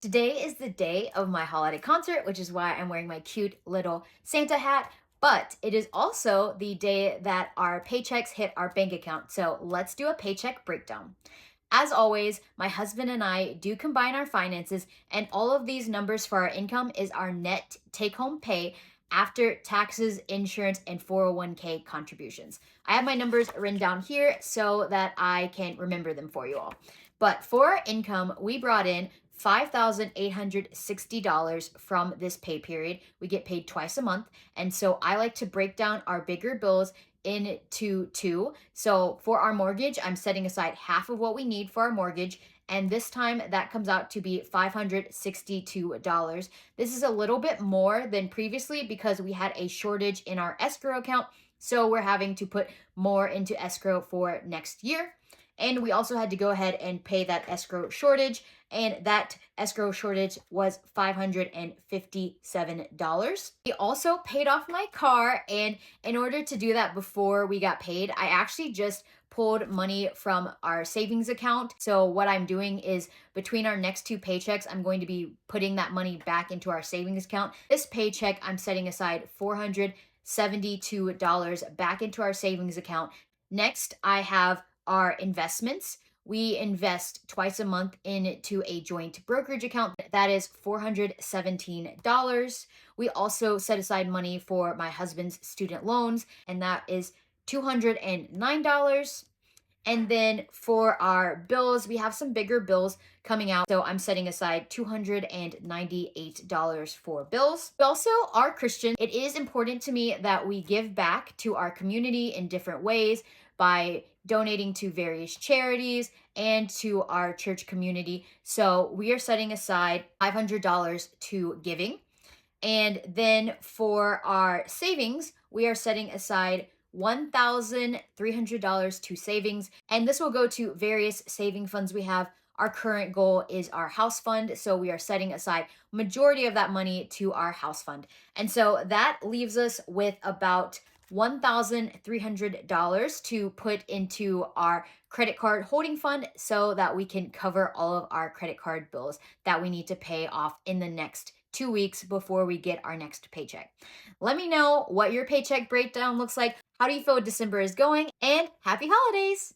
Today is the day of my holiday concert, which is why I'm wearing my cute little Santa hat. But it is also the day that our paychecks hit our bank account. So let's do a paycheck breakdown. As always, my husband and I do combine our finances, and all of these numbers for our income is our net take home pay after taxes, insurance, and 401k contributions. I have my numbers written down here so that I can remember them for you all. But for our income, we brought in $5,860 from this pay period. We get paid twice a month. And so I like to break down our bigger bills into two. So for our mortgage, I'm setting aside half of what we need for our mortgage. And this time that comes out to be $562. This is a little bit more than previously because we had a shortage in our escrow account. So we're having to put more into escrow for next year. And we also had to go ahead and pay that escrow shortage. And that escrow shortage was $557. We also paid off my car. And in order to do that before we got paid, I actually just pulled money from our savings account. So what I'm doing is between our next two paychecks, I'm going to be putting that money back into our savings account. This paycheck, I'm setting aside $472 back into our savings account. Next, I have our investments. We invest twice a month into a joint brokerage account. That is $417. We also set aside money for my husband's student loans, and that is $209. And then for our bills, we have some bigger bills coming out. So I'm setting aside $298 for bills. We also are Christian. It is important to me that we give back to our community in different ways by donating to various charities and to our church community. So we are setting aside $500 to giving. And then for our savings, we are setting aside $1,300 to savings. And this will go to various saving funds we have. Our current goal is our house fund. So we are setting aside majority of that money to our house fund. And so that leaves us with about $1,300 to put into our credit card holding fund so that we can cover all of our credit card bills that we need to pay off in the next 2 weeks before we get our next paycheck. Let me know what your paycheck breakdown looks like. How do you feel December is going? And happy holidays!